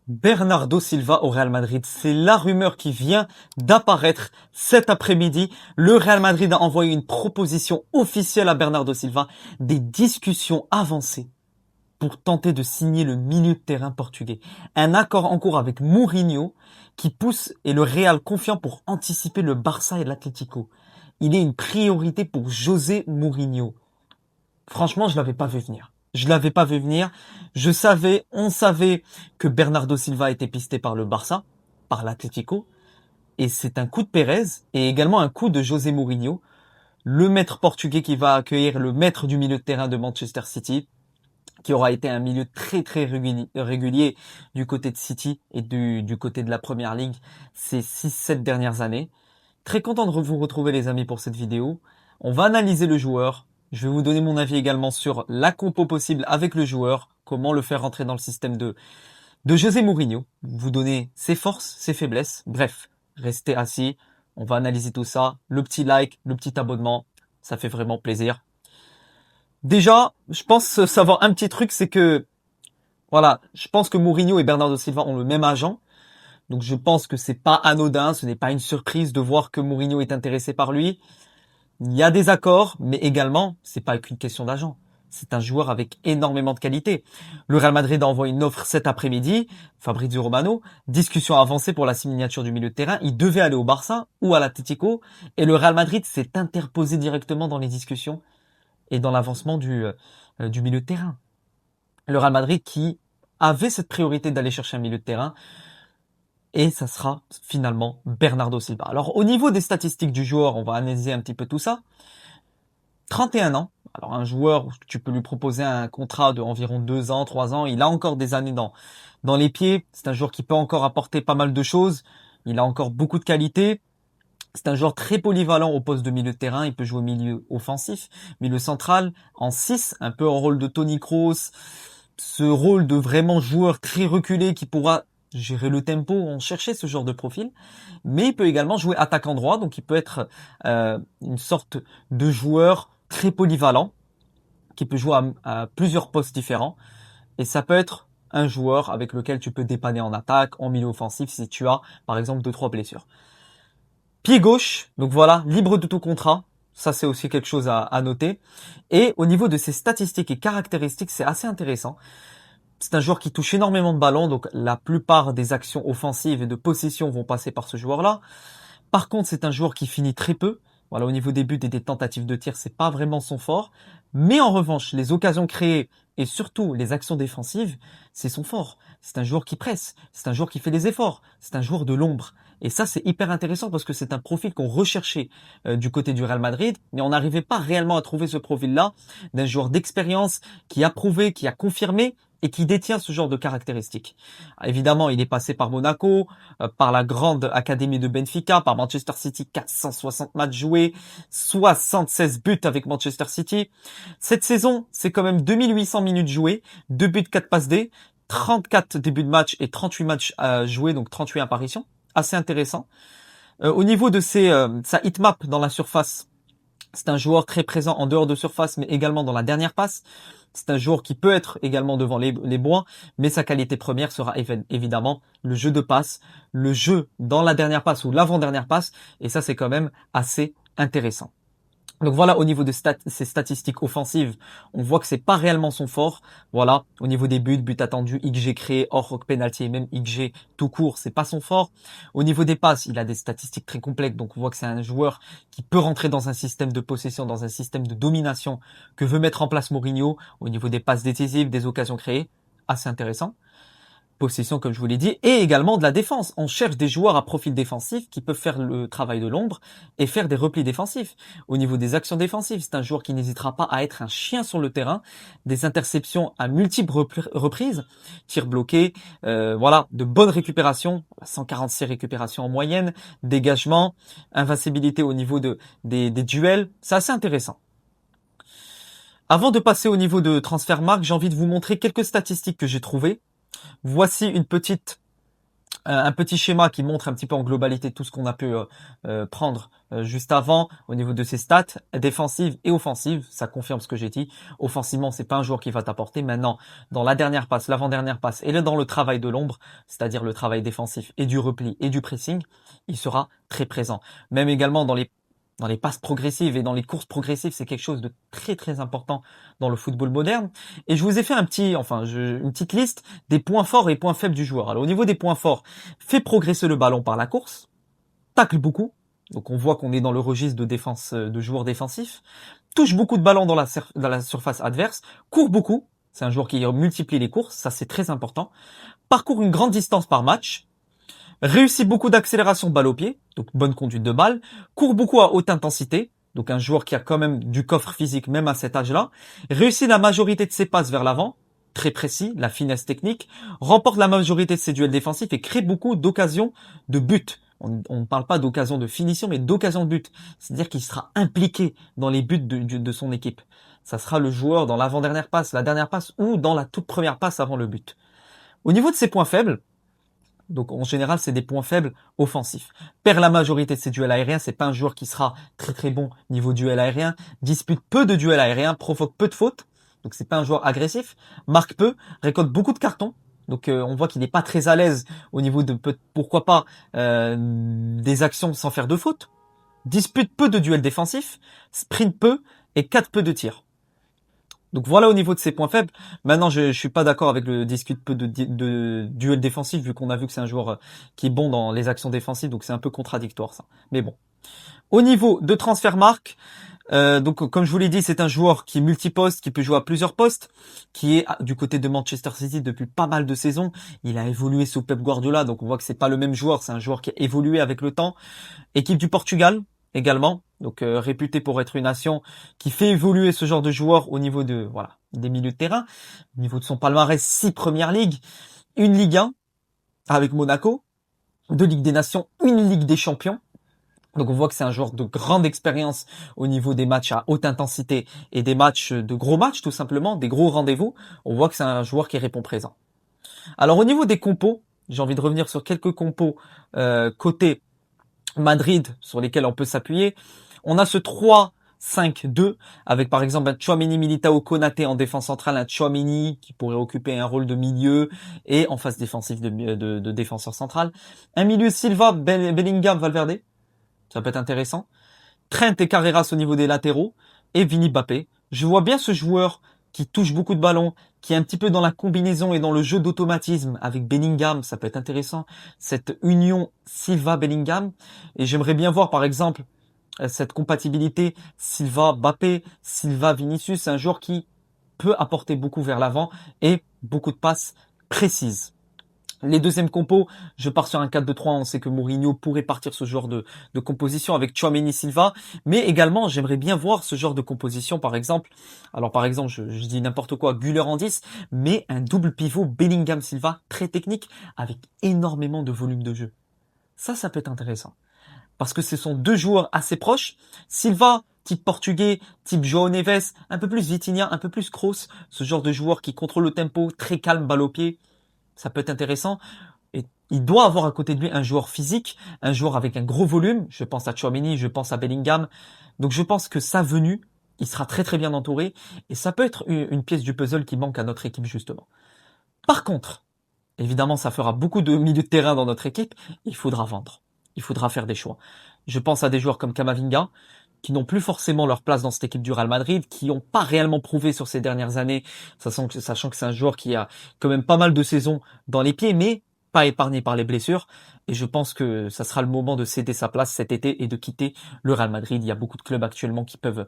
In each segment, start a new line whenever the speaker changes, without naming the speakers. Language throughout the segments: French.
Bernardo Silva au Real Madrid. C'est la rumeur qui vient d'apparaître cet après-midi. Le Real Madrid a envoyé une proposition officielle à Bernardo Silva, des discussions avancées pour tenter de signer le milieu de terrain portugais. Un accord en cours avec Mourinho qui pousse et le Real confiant pour anticiper le Barça et l'Atlético. Il est une priorité pour José Mourinho. Franchement, je l'avais pas vu venir. Je l'avais pas vu venir. On savait que Bernardo Silva était pisté par le Barça, par l'Atlético, et c'est un coup de Pérez et également un coup de José Mourinho, le maître portugais qui va accueillir le maître du milieu de terrain de Manchester City, qui aura été un milieu très régulier du côté de City et du côté de la Première Ligue ces 6-7 dernières années. Très content de vous retrouver les amis pour cette vidéo. On va analyser le joueur. Je vais vous donner mon avis également sur la compo possible avec le joueur, comment le faire rentrer dans le système de José Mourinho, vous donner ses forces, ses faiblesses. Bref, restez assis, on va analyser tout ça. Le petit like, le petit abonnement, ça fait vraiment plaisir. Déjà, je pense savoir un petit truc, c'est que, voilà, je pense que Mourinho et Bernardo Silva ont le même agent. Donc je pense que c'est pas anodin, ce n'est pas une surprise de voir que Mourinho est intéressé par lui. Il y a des accords, mais également, c'est pas qu'une question d'agent. C'est un joueur avec énormément de qualité. Le Real Madrid a envoyé une offre cet après-midi, Fabrizio Romano, discussion avancée pour la signature du milieu de terrain. Il devait aller au Barça ou à l'Atlético, et le Real Madrid s'est interposé directement dans les discussions et dans l'avancement du milieu de terrain. Le Real Madrid qui avait cette priorité d'aller chercher un milieu de terrain, et ça sera finalement Bernardo Silva. Alors au niveau des statistiques du joueur, on va analyser un petit peu tout ça. 31 ans. Alors un joueur, tu peux lui proposer un contrat de environ 2 ans, 3 ans. Il a encore des années dans les pieds. C'est un joueur qui peut encore apporter pas mal de choses. Il a encore beaucoup de qualité. C'est un joueur très polyvalent au poste de milieu de terrain. Il peut jouer au milieu offensif, milieu central, en 6, un peu en rôle de Toni Kroos. Ce rôle de vraiment joueur très reculé qui pourra gérer le tempo. On cherchait ce genre de profil. Mais il peut également jouer attaquant droit. Donc il peut être une sorte de joueur très polyvalent, qui peut jouer à plusieurs postes différents. Et ça peut être un joueur avec lequel tu peux dépanner en attaque, en milieu offensif, si tu as, par exemple, 2-3 blessures. Pied gauche, donc voilà, libre de tout contrat. Ça, c'est aussi quelque chose à noter. Et au niveau de ses statistiques et caractéristiques, c'est assez intéressant. C'est un joueur qui touche énormément de ballons, donc la plupart des actions offensives et de possession vont passer par ce joueur-là. Par contre, c'est un joueur qui finit très peu. Voilà, au niveau des buts et des tentatives de tir, c'est pas vraiment son fort. Mais en revanche, les occasions créées et surtout les actions défensives, c'est son fort. C'est un joueur qui presse. C'est un joueur qui fait des efforts. C'est un joueur de l'ombre. Et ça, c'est hyper intéressant parce que c'est un profil qu'on recherchait du côté du Real Madrid, mais on n'arrivait pas réellement à trouver ce profil-là d'un joueur d'expérience qui a prouvé, qui a confirmé et qui détient ce genre de caractéristiques. Évidemment, il est passé par Monaco, par la grande académie de Benfica, par Manchester City, 460 matchs joués, 76 buts avec Manchester City. Cette saison, c'est quand même 2800 minutes jouées, 2 buts, 4 passes D, 34 débuts de match et 38 matchs joués, donc 38 apparitions. Assez intéressant. Au niveau de sa hitmap dans la surface, c'est un joueur très présent en dehors de surface, mais également dans la dernière passe. C'est un joueur qui peut être également devant les points, mais sa qualité première sera évidemment le jeu de passe, le jeu dans la dernière passe ou l'avant-dernière passe, et ça c'est quand même assez intéressant. Donc voilà, au niveau de ses statistiques offensives, on voit que c'est pas réellement son fort. Voilà, au niveau des buts attendus, XG créé, hors penalty et même XG tout court, c'est pas son fort. Au niveau des passes, il a des statistiques très complexes, donc on voit que c'est un joueur qui peut rentrer dans un système de possession, dans un système de domination que veut mettre en place Mourinho. Au niveau des passes décisives, des occasions créées, assez intéressant. Possession, comme je vous l'ai dit, et également de la défense. On cherche des joueurs à profil défensif qui peuvent faire le travail de l'ombre et faire des replis défensifs. Au niveau des actions défensives, c'est un joueur qui n'hésitera pas à être un chien sur le terrain, des interceptions à multiples reprises, tirs bloqués, voilà, de bonnes récupérations, 146 récupérations en moyenne, dégagement, invincibilité au niveau des duels, c'est assez intéressant. Avant de passer au niveau de Transfermarkt, j'ai envie de vous montrer quelques statistiques que j'ai trouvées. Voici une petite un petit schéma qui montre un petit peu en globalité tout ce qu'on a pu prendre juste avant au niveau de ses stats défensives et offensives. Ça confirme ce que j'ai dit. Offensivement, c'est pas un joueur qui va t'apporter. Maintenant, dans la dernière passe, l'avant-dernière passe et dans le travail de l'ombre, c'est-à-dire le travail défensif et du repli et du pressing, il sera très présent. Même également dans les passes progressives et dans les courses progressives, c'est quelque chose de très très important dans le football moderne. Et je vous ai fait une petite liste des points forts et points faibles du joueur. Alors au niveau des points forts, fait progresser le ballon par la course, tacle beaucoup, donc on voit qu'on est dans le registre de défense de joueur défensif, touche beaucoup de ballons dans la surface adverse, court beaucoup, c'est un joueur qui multiplie les courses, ça c'est très important, parcourt une grande distance par match, réussit beaucoup d'accélération balle au pied, donc bonne conduite de balle, court beaucoup à haute intensité, donc un joueur qui a quand même du coffre physique même à cet âge-là, réussit la majorité de ses passes vers l'avant, très précis, la finesse technique, remporte la majorité de ses duels défensifs et crée beaucoup d'occasions de but. On ne parle pas d'occasion de finition, mais d'occasion de but. C'est-à-dire qu'il sera impliqué dans les buts de son équipe. Ça sera le joueur dans l'avant-dernière passe, la dernière passe ou dans la toute première passe avant le but. Au niveau de ses points faibles, donc en général, c'est des points faibles offensifs. Perd la majorité de ses duels aériens, c'est pas un joueur qui sera très très bon niveau duel aérien, dispute peu de duels aériens, provoque peu de fautes, donc c'est pas un joueur agressif, marque peu, récolte beaucoup de cartons. Donc on voit qu'il n'est pas très à l'aise au niveau de pourquoi pas des actions sans faire de fautes. Dispute peu de duels défensifs, sprint peu et 4 peu de tirs. Donc voilà au niveau de ses points faibles. Maintenant, je suis pas d'accord avec le discute peu de duel défensif vu qu'on a vu que c'est un joueur qui est bon dans les actions défensives, donc c'est un peu contradictoire ça. Mais bon. Au niveau de Transfermarkt, donc comme je vous l'ai dit, c'est un joueur qui est multiposte, qui peut jouer à plusieurs postes, qui est du côté de Manchester City depuis pas mal de saisons. Il a évolué sous Pep Guardiola, donc on voit que c'est pas le même joueur, c'est un joueur qui a évolué avec le temps. Équipe du Portugal également, donc réputée pour être une nation qui fait évoluer ce genre de joueurs au niveau de des milieux de terrain, au niveau de son palmarès, 6 premières ligues, une Ligue 1 avec Monaco, 2 Ligues des Nations, une Ligue des Champions. Donc on voit que c'est un joueur de grande expérience au niveau des matchs à haute intensité et des matchs de gros matchs tout simplement, des gros rendez-vous. On voit que c'est un joueur qui répond présent. Alors au niveau des compos, j'ai envie de revenir sur quelques compos côté Madrid sur lesquels on peut s'appuyer. On a ce 3-5-2 avec par exemple un Tchouaméni, Militao, Konaté en défense centrale, un Tchouaméni qui pourrait occuper un rôle de milieu et en phase défensive de défenseur central. Un milieu Silva, Bellingham, Valverde, ça peut être intéressant. Trent et Carreras au niveau des latéraux et Vini Mbappé. Je vois bien ce joueur qui touche beaucoup de ballons, qui est un petit peu dans la combinaison et dans le jeu d'automatisme avec Bellingham, ça peut être intéressant, cette union Silva-Bellingham. Et j'aimerais bien voir par exemple cette compatibilité Silva-Mbappé, Silva-Vinicius, c'est un joueur qui peut apporter beaucoup vers l'avant et beaucoup de passes précises. Les deuxièmes compos, je pars sur un 4-2-3, on sait que Mourinho pourrait partir ce genre de composition avec Tchouaméni Silva, mais également j'aimerais bien voir ce genre de composition par exemple, alors par exemple je dis n'importe quoi, Güler en 10, mais un double pivot Bellingham Silva très technique avec énormément de volume de jeu. Ça peut être intéressant, parce que ce sont deux joueurs assez proches, Silva type portugais, type João Neves, un peu plus Vitinha, un peu plus Kroos, ce genre de joueur qui contrôle le tempo, très calme, balle au pied, ça peut être intéressant. Et il doit avoir à côté de lui un joueur physique, un joueur avec un gros volume. Je pense à Tchouaméni, je pense à Bellingham. Donc je pense que sa venue, il sera très très bien entouré. Et ça peut être une pièce du puzzle qui manque à notre équipe justement. Par contre, évidemment, ça fera beaucoup de milieux de terrain dans notre équipe. Il faudra vendre. Il faudra faire des choix. Je pense à des joueurs comme Camavinga, qui n'ont plus forcément leur place dans cette équipe du Real Madrid, qui n'ont pas réellement prouvé sur ces dernières années, sachant que c'est un joueur qui a quand même pas mal de saisons dans les pieds, mais pas épargné par les blessures. Et je pense que ça sera le moment de céder sa place cet été et de quitter le Real Madrid. Il y a beaucoup de clubs actuellement qui peuvent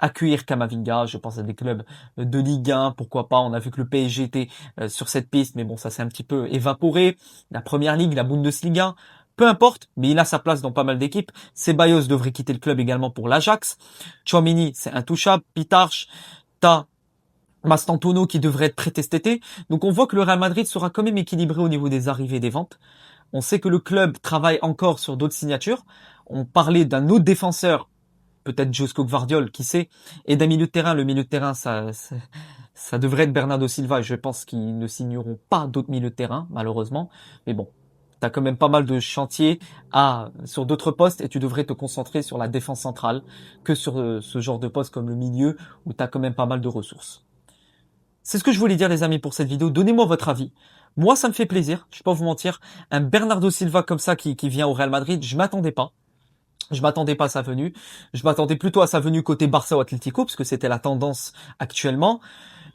accueillir Camavinga. Je pense à des clubs de Ligue 1, pourquoi pas. On a vu que le PSG était sur cette piste, mais bon, ça s'est un petit peu évaporé. La Première Ligue, la Bundesliga, peu importe, mais il a sa place dans pas mal d'équipes. Ceballos devrait quitter le club également pour l'Ajax. Tchouaméni, c'est intouchable. Pitarch, t'as Mastantuono qui devrait être prêté cet été. Donc on voit que le Real Madrid sera quand même équilibré au niveau des arrivées et des ventes. On sait que le club travaille encore sur d'autres signatures. On parlait d'un autre défenseur, peut-être Josko Gvardiol, qui sait, et d'un milieu de terrain. Le milieu de terrain, ça devrait être Bernardo Silva. Et je pense qu'ils ne signeront pas d'autres milieux de terrain, malheureusement. Mais bon, Tu as quand même pas mal de chantiers sur d'autres postes et tu devrais te concentrer sur la défense centrale que sur ce genre de poste comme le milieu où tu as quand même pas mal de ressources. C'est ce que je voulais dire les amis pour cette vidéo. Donnez-moi votre avis. Moi, ça me fait plaisir. Je vais pas vous mentir. Un Bernardo Silva comme ça qui vient au Real Madrid, je m'attendais pas. Je m'attendais pas à sa venue. Je m'attendais plutôt à sa venue côté Barça ou Atlético, parce que c'était la tendance actuellement.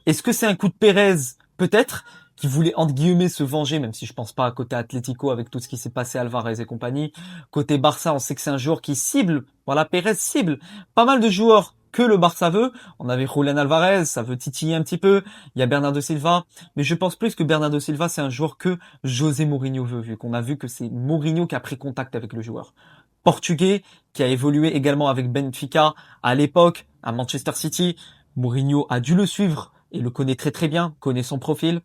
Est-ce que c'est un coup de Pérez? Peut-être. Qui voulait, entre guillemets, se venger, même si je pense pas à côté Atlético avec tout ce qui s'est passé, Alvarez et compagnie. Côté Barça, on sait que c'est un joueur qui cible. Voilà, Pérez cible. Pas mal de joueurs que le Barça veut. On avait Julián Alvarez, ça veut titiller un petit peu. Il y a Bernardo Silva. Mais je pense plus que Bernardo Silva, c'est un joueur que José Mourinho veut, vu qu'on a vu que c'est Mourinho qui a pris contact avec le joueur. Portugais, qui a évolué également avec Benfica à l'époque, à Manchester City. Mourinho a dû le suivre et le connaît très très bien, connaît son profil.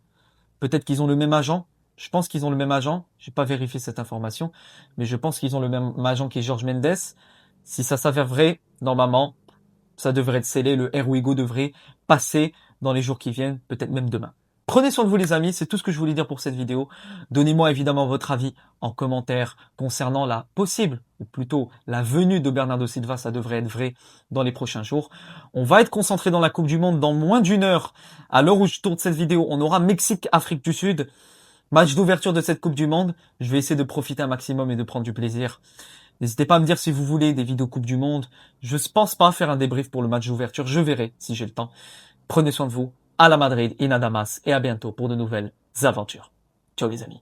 Peut-être qu'ils ont le même agent. Je pense qu'ils ont le même agent. J'ai pas vérifié cette information, mais je pense qu'ils ont le même agent qui est Jorge Mendes. Si ça s'avère vrai, normalement, ça devrait être scellé. Le Erwigo devrait passer dans les jours qui viennent, peut-être même demain. Prenez soin de vous les amis, c'est tout ce que je voulais dire pour cette vidéo. Donnez-moi évidemment votre avis en commentaire concernant la possible, ou plutôt la venue de Bernardo Silva, ça devrait être vrai dans les prochains jours. On va être concentré dans la Coupe du Monde dans moins d'une heure. À l'heure où je tourne cette vidéo, on aura Mexique-Afrique du Sud. Match d'ouverture de cette Coupe du Monde. Je vais essayer de profiter un maximum et de prendre du plaisir. N'hésitez pas à me dire si vous voulez des vidéos Coupe du Monde. Je ne pense pas faire un débrief pour le match d'ouverture. Je verrai si j'ai le temps. Prenez soin de vous. À la Madrid, in Adamas et à bientôt pour de nouvelles aventures. Ciao les amis.